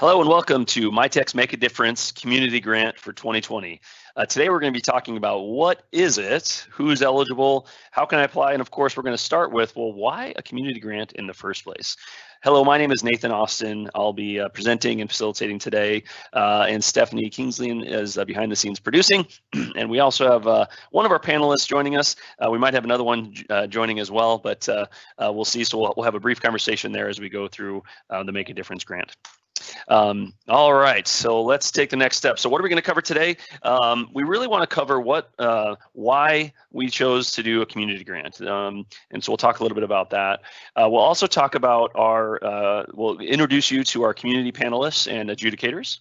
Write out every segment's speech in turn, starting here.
Hello and welcome to Mytech's Make a Difference Community Grant for 2020. Today we're going to be talking about what is it, who's eligible, how can I apply, and of course we're going to start with, well, why a community grant in the first place? Hello, my name is Nathan Austin. I'll be presenting and facilitating today, and Stephanie Kingsley is behind the scenes producing. And we also have one of our panelists joining us. We might have another one joining as well, but we'll see. So we'll have a brief conversation there as we go through the Make a Difference grant. All right, so let's take the next step. So what are we going to cover today? We really want to cover why we chose to do a community grant, and so we'll talk a little bit about that. We'll also talk about we'll introduce you to our community panelists and adjudicators.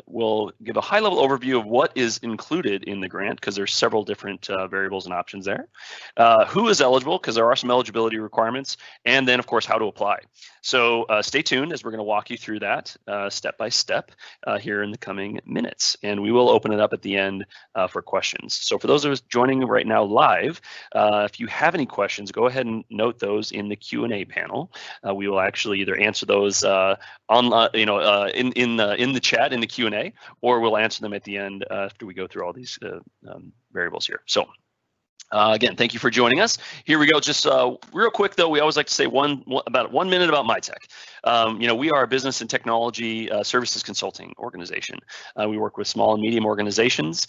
We'll give a high-level overview of what is included in the grant, because there's several different variables and options there. Who is eligible, because there are some eligibility requirements, and then, of course, how to apply. So stay tuned as we're going to walk you through that step by step here in the coming minutes, and we will open it up at the end for questions. So for those of us joining right now live, if you have any questions, go ahead and note those in the Q&A panel. We will actually either answer those online, in the chat in the Q&A, or we'll answer them at the end after we go through all these variables here. So again, thank you for joining us. Here we go. Just real quick, though, we always like to say about 1 minute about Mytech. We are a business and technology services consulting organization. We work with small and medium organizations.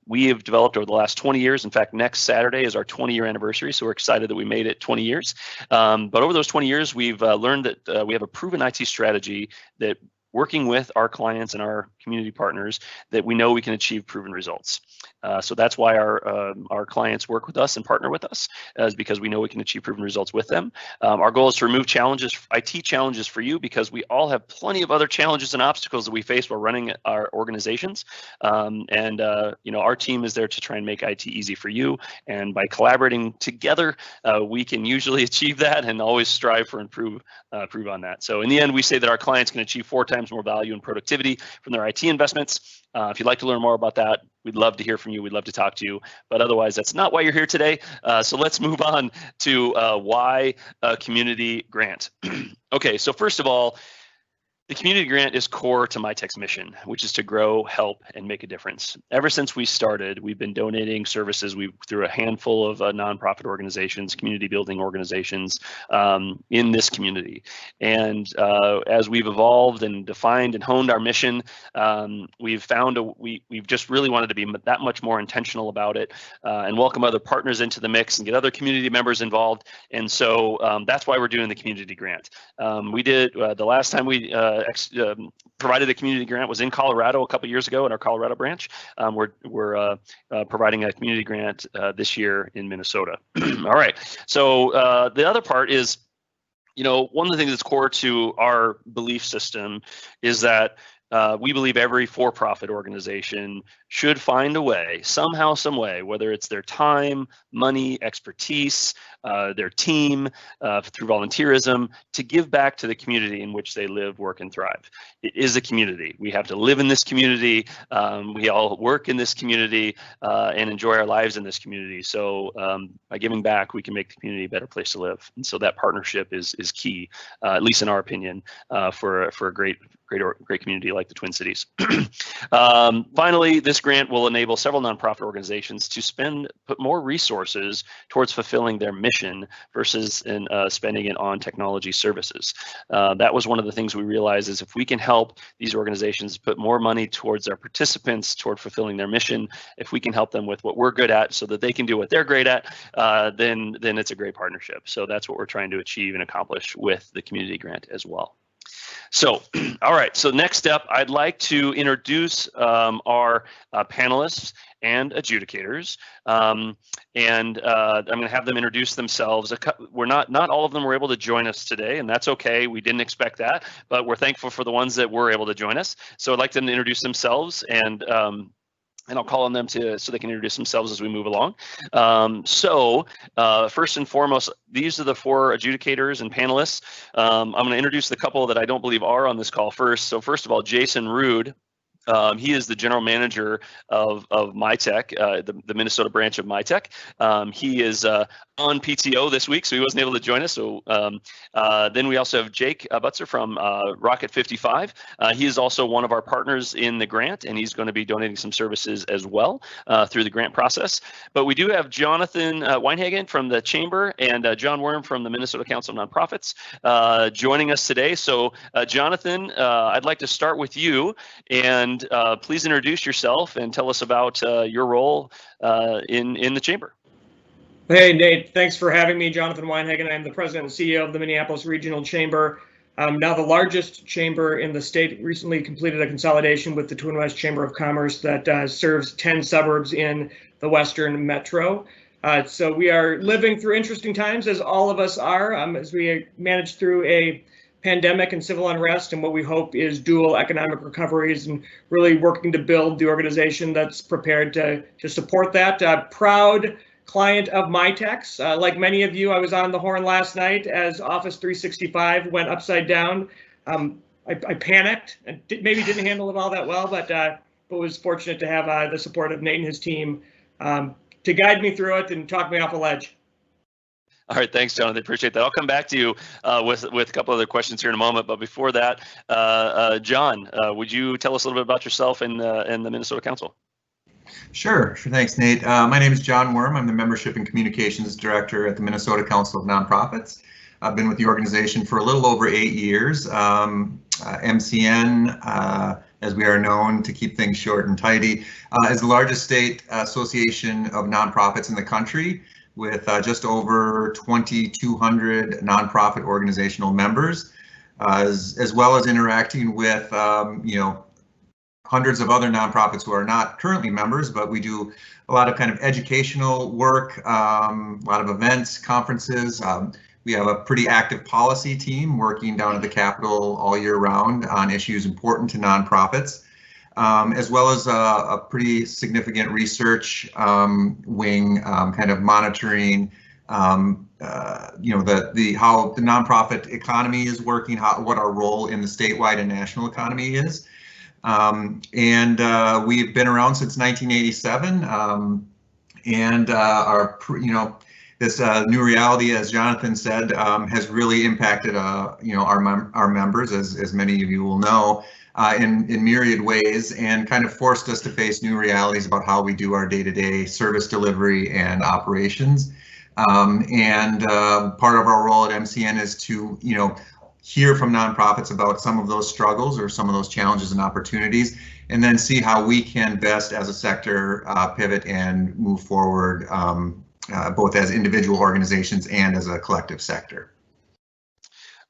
We have developed over the last 20 years. In fact, next Saturday is our 20-year anniversary, so we're excited that we made it 20 years. But over those 20 years, we've learned that we have a proven IT strategy that working with our clients and our community partners that we know we can achieve proven results. So that's why our clients work with us and partner with us, is because we know we can achieve proven results with them. Our goal is to remove IT challenges for you, because we all have plenty of other challenges and obstacles that we face while running our organizations. Our team is there to try and make IT easy for you. And by collaborating together, we can usually achieve that and always strive for improve on that. So in the end, we say that our clients can achieve 4 times more value and productivity from their IT investments. If you'd like to learn more about that, we'd love to hear from you. We'd love to talk to you. But otherwise, that's not why you're here today. So let's move on to why a community grant. Okay, so first of all, the community grant is core to Mytech's mission, which is to grow, help, and make a difference. Ever since we started, we've been donating services through a handful of nonprofit organizations, community building organizations in this community. And as we've evolved and defined and honed our mission, we've found we've just really wanted to be that much more intentional about it and welcome other partners into the mix and get other community members involved. And so that's why we're doing the community grant. We did the last time we provided a community grant was in Colorado a couple years ago in our Colorado branch. We're providing a community grant this year in Minnesota. All right, so the other part is, one of the things that's core to our belief system is that we believe every for-profit organization should find a way, somehow, some way, whether it's their time, money, expertise, their team, through volunteerism, to give back to the community in which they live, work, and thrive. It is a community. We have to live in this community. We all work in this community and enjoy our lives in this community. So by giving back, we can make the community a better place to live. And so that partnership is key, at least in our opinion, for a great community like the Twin Cities. Finally, this grant will enable several nonprofit organizations to put more resources towards fulfilling their mission versus spending it on technology services. That was one of the things we realized, is if we can help these organizations put more money towards their participants, toward fulfilling their mission, if we can help them with what we're good at so that they can do what they're great at, then it's a great partnership. So that's what we're trying to achieve and accomplish with the community grant as well. So, all right, so next step, I'd like to introduce our panelists and adjudicators, and I'm going to have them introduce themselves. Not all of them were able to join us today, and that's okay. We didn't expect that, but we're thankful for the ones that were able to join us. So I'd like them to introduce themselves, and I'll call on them so they can introduce themselves as we move along. First and foremost, these are the 4 adjudicators and panelists. I'm going to introduce the couple that I don't believe are on this call first. So first of all, Jason Rude He is the general manager of Mytech, the Minnesota branch of Mytech. He is on PTO this week, so he wasn't able to join us. So then we also have Jake Butzer from Rocket 55. He is also one of our partners in the grant, and he's going to be donating some services as well through the grant process. But we do have Jonathan Weinhagen from the Chamber and John Worm from the Minnesota Council of Nonprofits joining us today. So Jonathan, I'd like to start with you, and please introduce yourself and tell us about your role in the Chamber. Hey, Nate, thanks for having me. Jonathan Weinhagen. I'm the president and CEO of the Minneapolis Regional Chamber. Now the largest chamber in the state. Recently completed a consolidation with the Twin West Chamber of Commerce that serves 10 suburbs in the Western Metro. So we are living through interesting times, as all of us are, as we manage through a pandemic and civil unrest and what we hope is dual economic recoveries, and really working to build the organization that's prepared to support that. Proud client of Mytech's. Like many of you, I was on the horn last night as Office 365 went upside down. I panicked and maybe didn't handle it all that well, but was fortunate to have the support of Nate and his team to guide me through it and talk me off a ledge. All right, thanks, Jonathan. Appreciate that. I'll come back to you with a couple other questions here in a moment. But before that, John, would you tell us a little bit about yourself and the Minnesota Council? Sure. Thanks, Nate. My name is John Worm. I'm the Membership and Communications Director at the Minnesota Council of Nonprofits. I've been with the organization for a little over 8 years. MCN, as we are known to keep things short and tidy, is the largest state association of nonprofits in the country, with just over 2,200 nonprofit organizational members, as well as interacting with hundreds of other nonprofits who are not currently members, but we do a lot of kind of educational work, a lot of events, conferences. We have a pretty active policy team working down at the Capitol all year round on issues important to nonprofits, as well as a pretty significant research wing, kind of monitoring, how the nonprofit economy is working, what our role in the statewide and national economy is. We've been around since 1987, this new reality, as Jonathan said, has really impacted our members, as many of you will know, in myriad ways, and kind of forced us to face new realities about how we do our day-to-day service delivery and operations. Part of our role at MCN is to hear from nonprofits about some of those struggles or some of those challenges and opportunities, and then see how we can best as a sector pivot and move forward, both as individual organizations and as a collective sector.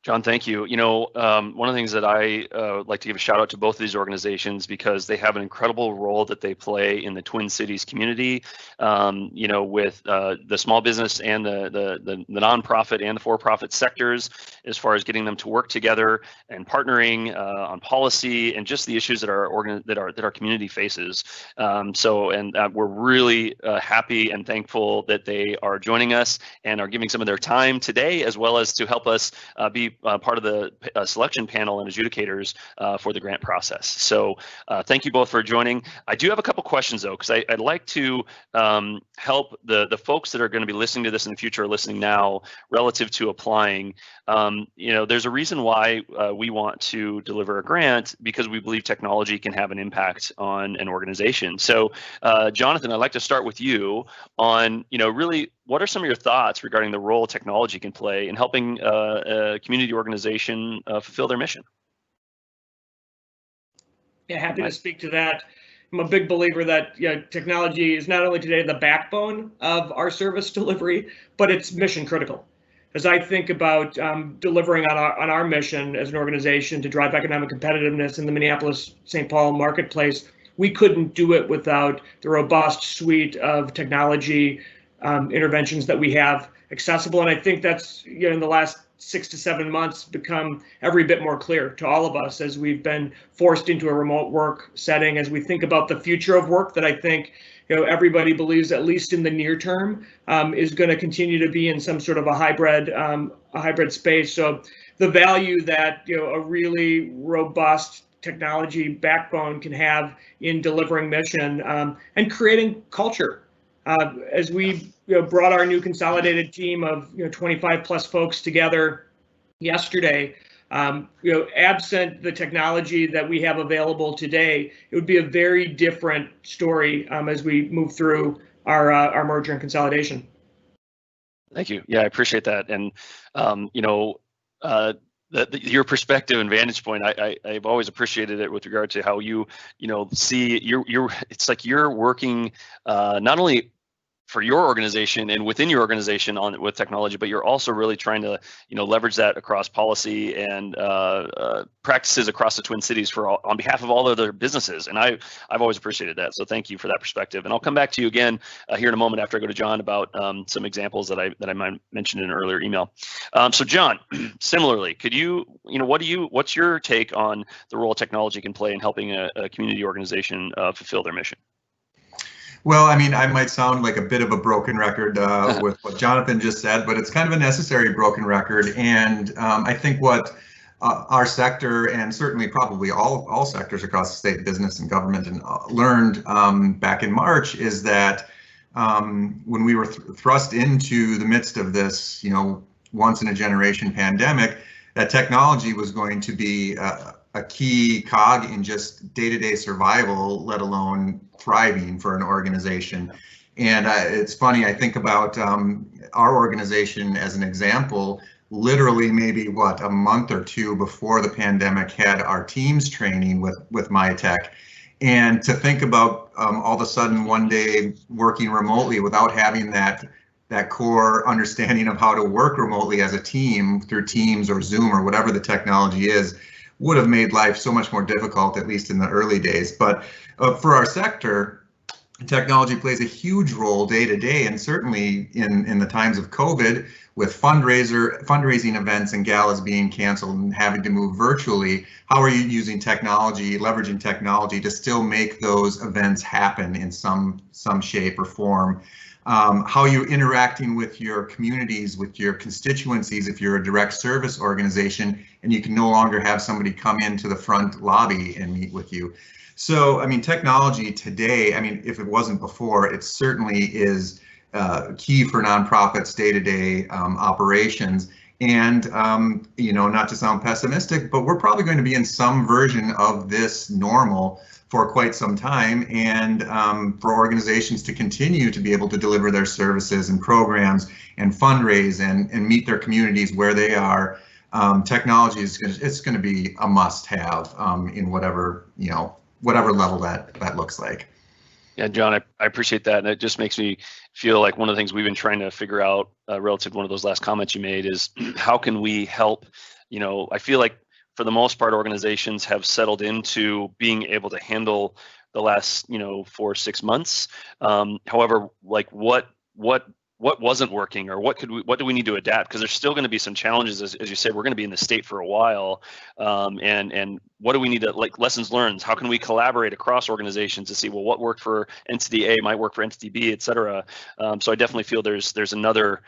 John, thank you. One of the things that I like to give a shout out to both of these organizations, because they have an incredible role that they play in the Twin Cities community, with the small business and the nonprofit and the for-profit sectors, as far as getting them to work together and partnering on policy and just the issues that our community faces. We're really happy and thankful that they are joining us and are giving some of their time today, as well as to help us be part of the selection panel and adjudicators for the grant process. So thank you both for joining. I do have a couple questions, though, because I'd like to help the folks that are going to be listening to this in the future, or listening now, relative to applying. There's a reason why we want to deliver a grant, because we believe technology can have an impact on an organization. So Jonathan, I'd like to start with you on, really, what are some of your thoughts regarding the role technology can play in helping a community organization fulfill their mission? Yeah, happy to speak to that. I'm a big believer that technology is not only today the backbone of our service delivery, but it's mission critical. As I think about delivering on our mission as an organization to drive economic competitiveness in the Minneapolis-St. Paul marketplace, we couldn't do it without the robust suite of technology interventions that we have accessible. And I think that's, in the last 6 to 7 months, become every bit more clear to all of us as we've been forced into a remote work setting, as we think about the future of work that I think everybody believes, at least in the near term, is going to continue to be in some sort of a hybrid space. So the value that a really robust technology backbone can have in delivering mission and creating culture. As we brought our new consolidated team of 25 plus folks together yesterday, absent the technology that we have available today, it would be a very different story as we move through our merger and consolidation. Thank you. Yeah, I appreciate that. And your perspective and vantage point, I've always appreciated it with regard to how you see it's like you're working not only for your organization and within your organization with technology, but you're also really trying to leverage that across policy and practices across the Twin Cities on behalf of all other businesses. And I've always appreciated that. So thank you for that perspective. And I'll come back to you again here in a moment after I go to John about some examples that I might mention in an earlier email. So John, similarly, could what's your take on the role technology can play in helping a community organization fulfill their mission? Well, I mean, I might sound like a bit of a broken record with what Jonathan just said, but it's kind of a necessary broken record. And I think what our sector, and certainly probably all sectors across the state business and government, learned back in March is that when we were thrust into the midst of this, once in a generation pandemic, that technology was going to be a key cog in just day-to-day survival, let alone thriving for an organization. And it's funny, I think about our organization as an example. Literally maybe a month or two before the pandemic had our teams training with Mytech. And to think about all of a sudden one day working remotely without having that core understanding of how to work remotely as a team through Teams or Zoom or whatever the technology is, would have made life so much more difficult, at least in the early days. But for our sector, technology plays a huge role day to day, and certainly in the times of COVID, with fundraising events and galas being canceled and having to move virtually. How are you using technology, leveraging technology to still make those events happen in some shape or form? How you're interacting with your communities, with your constituencies, if you're a direct service organization and you can no longer have somebody come into the front lobby and meet with you. So, I mean, technology today, I mean, if it wasn't before, it certainly is key for nonprofits' day-to-day operations. And, not to sound pessimistic, but we're probably going to be in some version of this normal for quite some time, and for organizations to continue to be able to deliver their services and programs and fundraise and meet their communities where they are. Technology it's going to be a must-have in whatever level that looks like. Yeah, John, I appreciate that, and it just makes me feel like one of the things we've been trying to figure out relative to one of those last comments you made is how can we help. I feel like for the most part, organizations have settled into being able to handle the last, 4 or 6 months. However, like what wasn't working, or what do we need to adapt? Because there's still going to be some challenges, as you said, we're going to be in the state for a while. And what do we need to, like, lessons learned? How can we collaborate across organizations to see, well, what worked for entity A might work for entity B, et cetera. So I definitely feel there's another.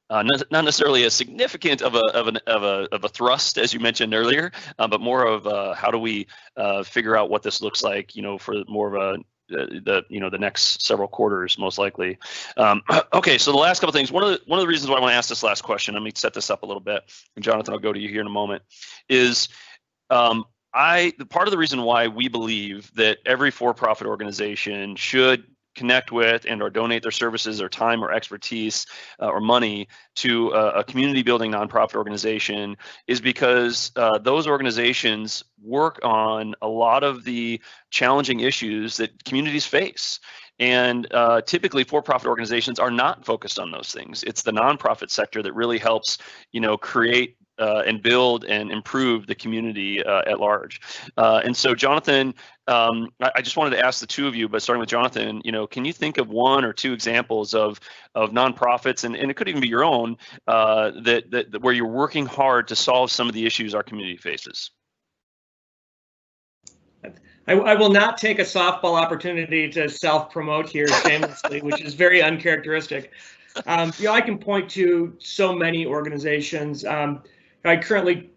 Not necessarily as significant of a thrust as you mentioned earlier, but more of how do we figure out what this looks like, for more of the next several quarters, most likely. Okay, so the last couple of things. One of the reasons why I want to ask this last question, let me set this up a little bit, and Jonathan, I'll go to you here in a moment, is part of the reason why we believe that every for-profit organization should connect with and or donate their services or time or expertise or money to a community building nonprofit organization is because those organizations work on a lot of the challenging issues that communities face. And typically for-profit organizations are not focused on those things. It's the nonprofit sector that really helps, create and build and improve the community at large. And so, Jonathan, I just wanted to ask the two of you, but starting with Jonathan, can you think of one or two examples of nonprofits, and it could even be your own, that where you're working hard to solve some of the issues our community faces? I will not take a softball opportunity to self-promote here shamelessly, which is very uncharacteristic. I can point to so many organizations. I currently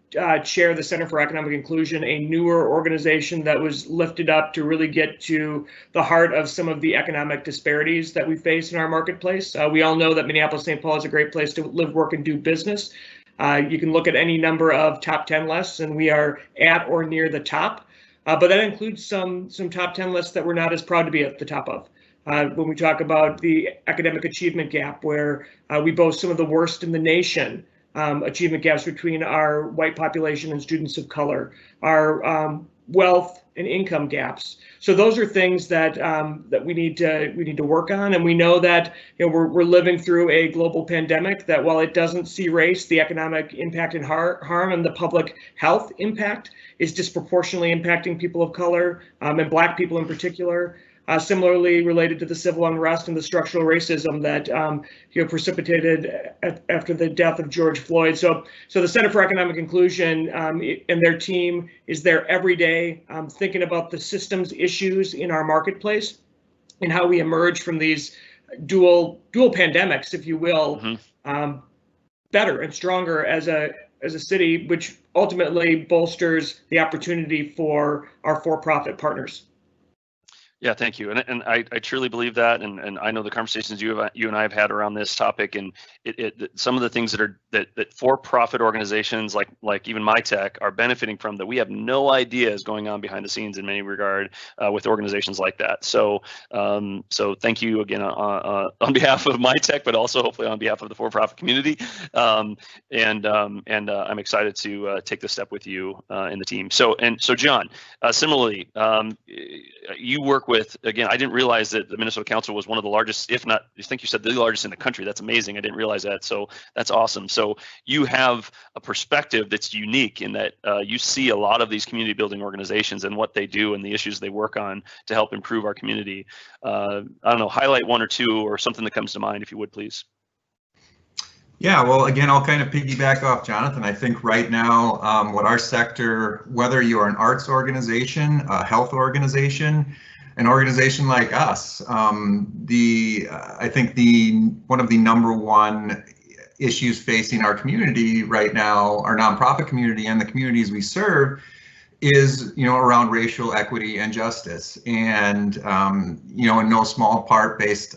chair the Center for Economic Inclusion, a newer organization that was lifted up to really get to the heart of some of the economic disparities that we face in our marketplace. We all know that Minneapolis-St. Paul is a great place to live, work, and do business. You can look at any number of top 10 lists, and we are at or near the top. But that includes some top 10 lists that we're not as proud to be at the top of. When we talk about the academic achievement gap, where we boast some of the worst in the nation, achievement gaps between our white population and students of color, our wealth and income gaps. So those are things that that we need to work on, and we know that we're living through a global pandemic that, while it doesn't see race, the economic impact and harm and the public health impact is disproportionately impacting people of color and Black people in particular. Similarly related to the civil unrest and the structural racism that precipitated after the death of George Floyd. So the Center for Economic Inclusion and their team is there every day thinking about the systems issues in our marketplace and how we emerge from these dual pandemics, if you will, better and stronger as a city, which ultimately bolsters the opportunity for our for-profit partners. Yeah, thank you. And I truly believe that, and I know the conversations you and I have had around this topic, and some of the things that for-profit organizations like even Mytech are benefiting from, that we have no idea is going on behind the scenes in many regard with organizations like that. So so thank you again on behalf of Mytech, but also hopefully on behalf of the for-profit community. I'm excited to take this step with you in the team. So John, similarly, you work with, again, I didn't realize that the Minnesota Council was one of the largest, if not, I think you said the largest in the country. That's amazing. I didn't realize that. So that's awesome. So you have a perspective that's unique in that you see a lot of these community building organizations and what they do and the issues they work on to help improve our community. I don't know, highlight one or two or something that comes to mind, if you would, please. Yeah, well, again, I'll kind of piggyback off Jonathan. I think right now, what our sector, whether you're an arts organization, a health organization, an organization like us, I think one of the number one issues facing our community right now, our nonprofit community and the communities we serve, is around racial equity and justice, and in no small part based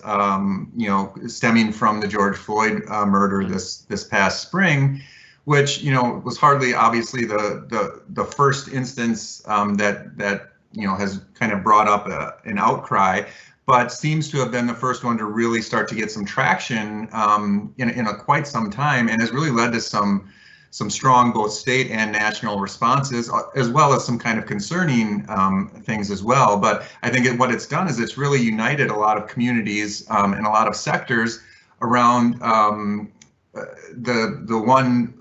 stemming from the George Floyd murder this past spring, which was hardly obviously the first instance that has kind of brought up an outcry, but seems to have been the first one to really start to get some traction in quite some time, and has really led to some strong both state and national responses, as well as some kind of concerning things as well. But I think what it's done is it's really united a lot of communities and a lot of sectors around the one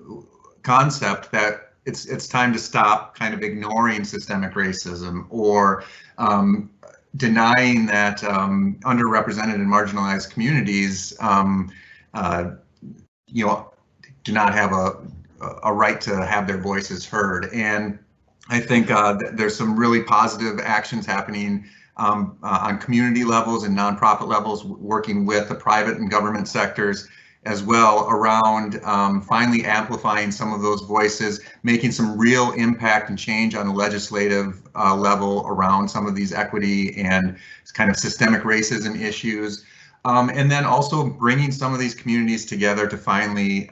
concept that it's time to stop kind of ignoring systemic racism or denying that underrepresented and marginalized communities do not have a right to have their voices heard. And I think there's some really positive actions happening on community levels and nonprofit levels, working with the private and government sectors as well, around finally amplifying some of those voices, making some real impact and change on the legislative level around some of these equity and kind of systemic racism issues. And then also bringing some of these communities together to finally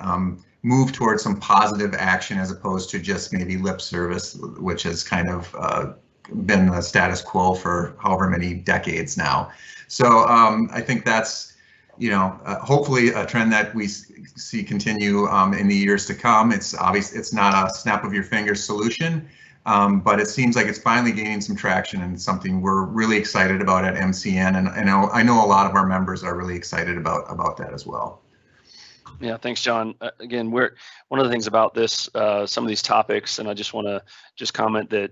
move towards some positive action, as opposed to just maybe lip service, which has kind of been the status quo for however many decades now. So I think that's hopefully a trend that we see continue in the years to come. It's obvious it's not a snap of your fingers solution, but it seems like it's finally gaining some traction, and something we're really excited about at MCN. And I know a lot of our members are really excited about that as well. Yeah, thanks, John. Again, one of the things about this, some of these topics, and I just want to comment that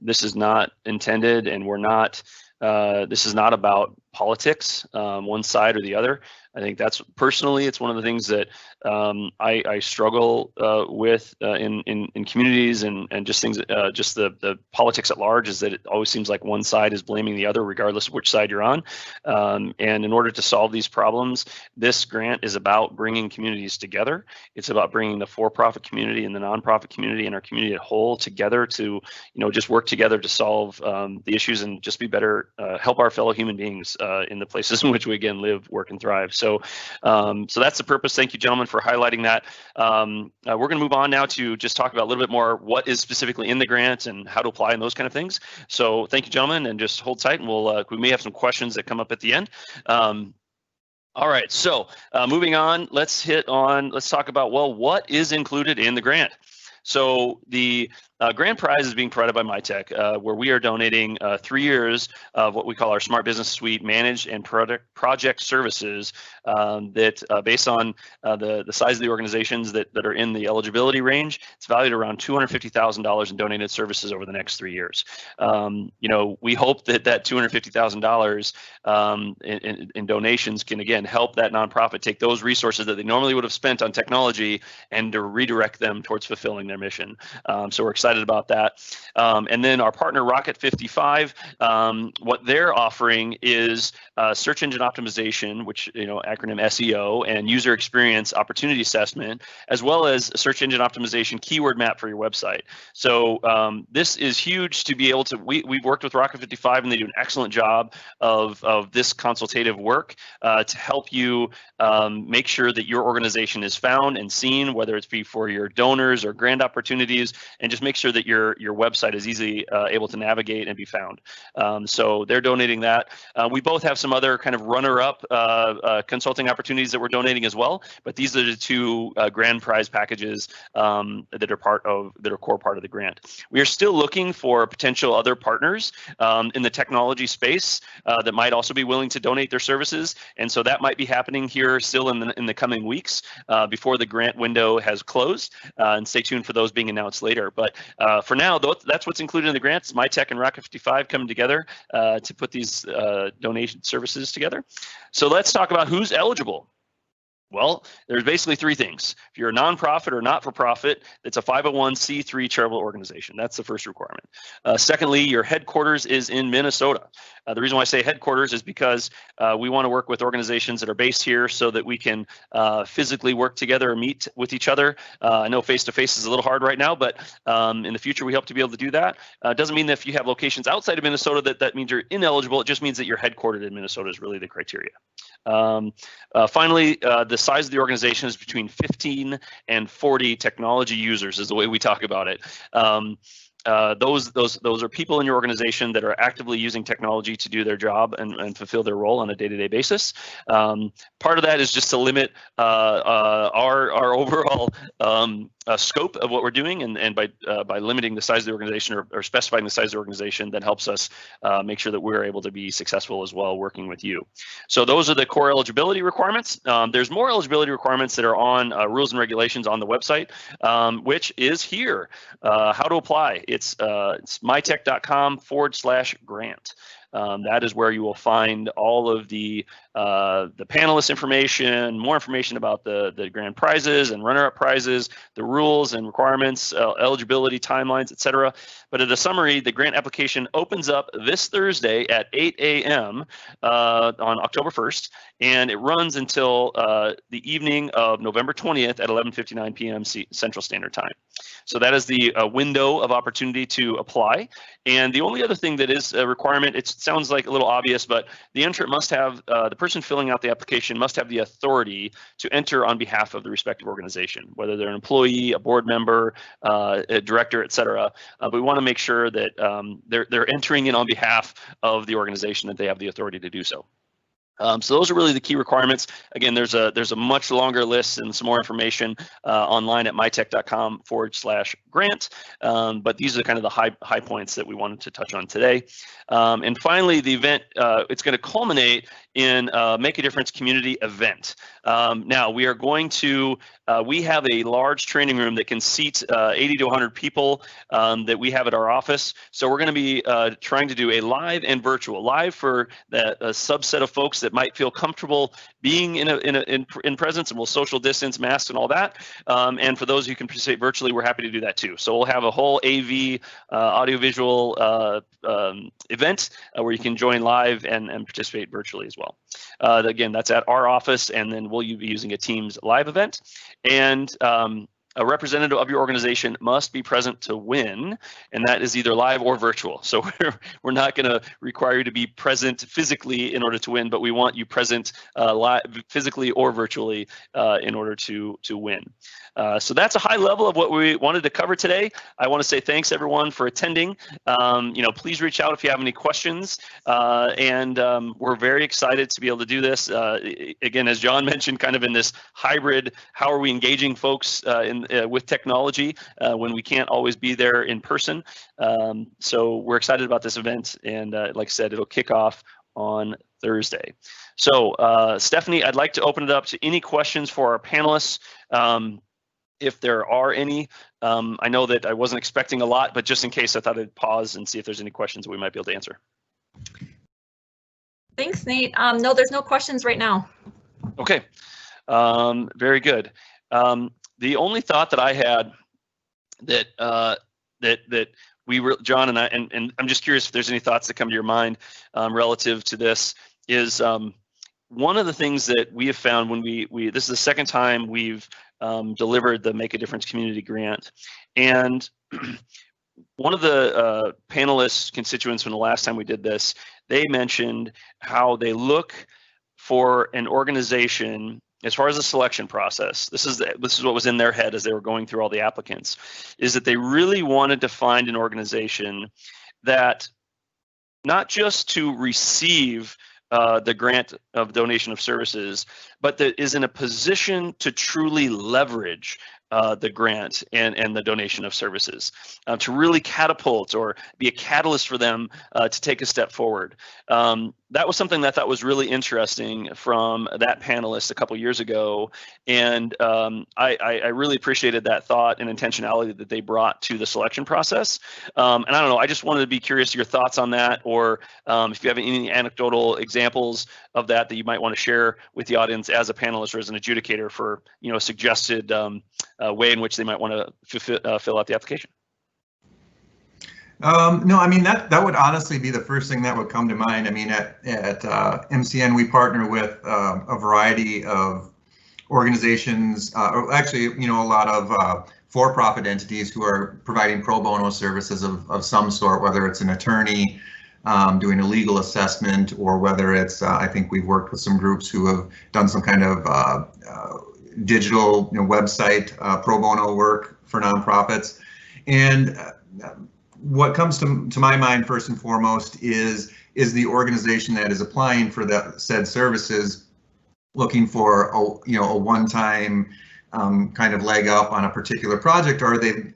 this is not intended, and we're not. This is not about politics, one side or the other. I think that's personally, it's one of the things that I struggle with in communities and just things, just the politics at large, is that it always seems like one side is blaming the other, regardless of which side you're on. And in order to solve these problems, this grant is about bringing communities together. It's about bringing the for-profit community and the nonprofit community and our community at whole together to, just work together to solve the issues and just be better, help our fellow human beings in the places in which we again live, work, and thrive. So that's the purpose. Thank you, gentlemen, for highlighting that. We're going to move on now to just talk about a little bit more what is specifically in the grant and how to apply and those kind of things. So thank you, gentlemen, and just hold tight, and we may have some questions that come up at the end. All right, so moving on, let's talk about, well, what is included in the grant? So the grand prize is being provided by Mytech, where we are donating 3 years of what we call our Smart Business Suite managed and project services that based on the size of the organizations that are in the eligibility range, it's valued around $250,000 in donated services over the next 3 years. We hope that $250,000 in donations can, again, help that nonprofit take those resources that they normally would have spent on technology and to redirect them towards fulfilling their mission. So we're excited about that. And then our partner Rocket 55, what they're offering is search engine optimization, which, acronym SEO, and user experience opportunity assessment, as well as search engine optimization keyword map for your website. So this is huge to be able to, we've worked with Rocket 55 and they do an excellent job of this consultative work to help you make sure that your organization is found and seen, whether it's be for your donors or grant opportunities, and just make sure that your website is easily able to navigate and be found. So they're donating that. We both have some other kind of runner-up consulting opportunities that we're donating as well, but these are the two grand prize packages that are core part of the grant. We are still looking for potential other partners in the technology space that might also be willing to donate their services, and so that might be happening here still in the coming weeks before the grant window has closed, and stay tuned for those being announced later. But for now, that's what's included in the grants. Mytech and Rocket 55 coming together to put these donation services together. So let's talk about who's eligible. Well, there's basically 3 things. If you're a nonprofit or not-for-profit, it's a 501c3 charitable organization. That's the first requirement. Secondly, your headquarters is in Minnesota. The reason why I say headquarters is because we want to work with organizations that are based here so that we can physically work together and meet with each other. I know face-to-face is a little hard right now, but in the future, we hope to be able to do that. It doesn't mean that if you have locations outside of Minnesota that means you're ineligible. It just means that you're headquartered in Minnesota is really the criteria. Finally, the size of the organization is between 15 and 40 technology users is the way we talk about it. Those are people in your organization that are actively using technology to do their job and fulfill their role on a day-to-day basis. Part of that is just to limit our overall scope of what we're doing, and by limiting the size of the organization or specifying the size of the organization, that helps us make sure that we're able to be successful as well working with you. So those are the core eligibility requirements. There's more eligibility requirements that are on rules and regulations on the website, which is here. How to apply. It's mytech.com/grant. That is where you will find all of the panelist information, more information about the grand prizes and runner-up prizes, the rules and requirements, eligibility timelines, etc. But at a summary, the grant application opens up this Thursday at 8 a.m. On October 1st, and it runs until the evening of November 20th at 11:59 p.m. Central Standard Time. So that is the window of opportunity to apply. And the only other thing that is a requirement, it sounds like a little obvious, but the entrant must have, the person filling out the application must have the authority to enter on behalf of the respective organization, whether they're an employee, a board member, a director, et cetera. But we want to make sure that they're entering in on behalf of the organization, that they have the authority to do so. So those are really the key requirements. Again, there's a much longer list and some more information online at mytech.com/grant. But these are kind of the high points that we wanted to touch on today. And finally, the event, it's going to culminate in Make a Difference community event. Now we are going to, we have a large training room that can seat 80 to 100 people that we have at our office. So we're going to be trying to do a live and virtual. Live for that subset of folks that might feel comfortable being in presence, and we'll social distance, masks, and all that. And for those who can participate virtually, we're happy to do that too. So we'll have a whole AV audiovisual event where you can join live and participate virtually as well. Again, that's at our office, and then we'll be using a Teams live event. And a representative of your organization must be present to win, and that is either live or virtual. So we're not going to require you to be present physically in order to win, but we want you present live, physically or virtually in order to win. So that's a high level of what we wanted to cover today. I want to say thanks everyone for attending. Please reach out if you have any questions, and we're very excited to be able to do this. Again, as John mentioned, kind of in this hybrid, how are we engaging folks with technology when we can't always be there in person. So we're excited about this event, and like I said, it'll kick off on Thursday. So Stephanie, I'd like to open it up to any questions for our panelists. If there are any. I know that I wasn't expecting a lot, but just in case, I thought I'd pause and see if there's any questions we might be able to answer. Thanks, Nate. No, there's no questions right now. Okay, very good. The only thought that I had that that we were, John and I, and I'm just curious if there's any thoughts that come to your mind relative to this is one of the things that we have found when this is the second time we've delivered the Make a Difference community grant, and one of the panelists constituents from the last time we did this, they mentioned how they look for an organization as far as the selection process. This is what was in their head as they were going through all the applicants, is that they really wanted to find an organization that not just to receive the grant of donation of services, but that is in a position to truly leverage the grant and the donation of services, to really catapult or be a catalyst for them to take a step forward. That was something that I thought was really interesting from that panelist a couple years ago, and I really appreciated that thought and intentionality that they brought to the selection process. And I don't know, I just wanted to be curious your thoughts on that, or if you have any anecdotal examples of that you might want to share with the audience as a panelist or as an adjudicator for a suggested way in which they might want to fill out the application. No, I mean, that would honestly be the first thing that would come to mind. I mean, at MCN, we partner with a variety of organizations, or actually, a lot of for-profit entities who are providing pro bono services of some sort, whether it's an attorney doing a legal assessment, or whether it's, I think we've worked with some groups who have done some kind of digital website pro bono work for nonprofits. And what comes to my mind first and foremost is the organization that is applying for that said services looking for a one-time kind of leg up on a particular project, or are they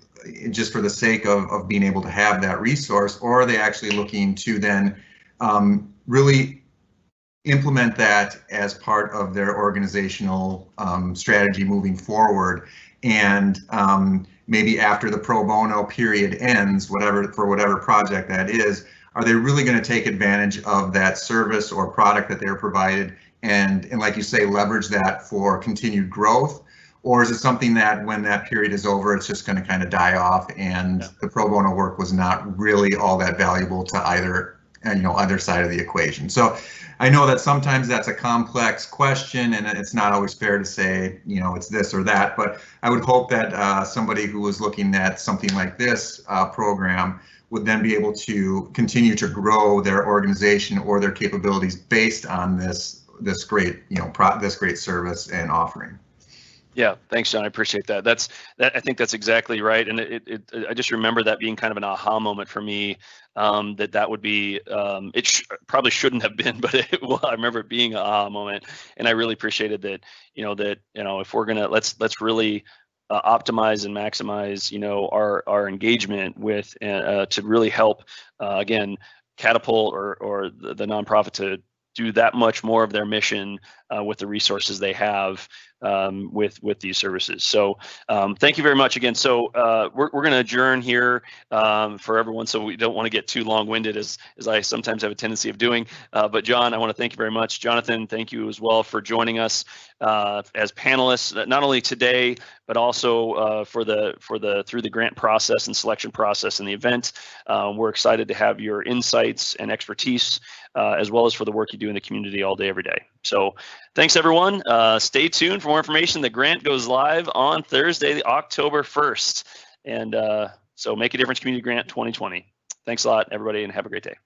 just for the sake of being able to have that resource, or are they actually looking to then really implement that as part of their organizational strategy moving forward? And maybe after the pro bono period ends, for whatever project that is, are they really going to take advantage of that service or product that they're provided and like you say, leverage that for continued growth? Or is it something that when that period is over, it's just going to kind of die off, and the pro bono work was not really all that valuable to either side of the equation? So I know that sometimes that's a complex question, and it's not always fair to say, it's this or that, but I would hope that somebody who was looking at something like this program would then be able to continue to grow their organization or their capabilities based on this great, this great service and offering. Yeah, thanks, John. I appreciate that. I think that's exactly right, and I just remember that being kind of an aha moment for me. That would be probably shouldn't have been, but I remember it being an aha moment, and I really appreciated that. If we're gonna let's really optimize and maximize our engagement with to really help again catapult or the nonprofit do that much more of their mission with the resources they have with these services. So thank you very much again. So we're going to adjourn here for everyone, so we don't want to get too long-winded as I sometimes have a tendency of doing. But John, I want to thank you very much. Jonathan, thank you as well for joining us as panelists, not only today, but also through the grant process and selection process in the event. We're excited to have your insights and expertise, as well as for the work you do in the community all day, every day. So thanks, everyone. Stay tuned for more information. The grant goes live on Thursday, October 1st. And so Make a Difference Community Grant 2020. Thanks a lot, everybody, and have a great day.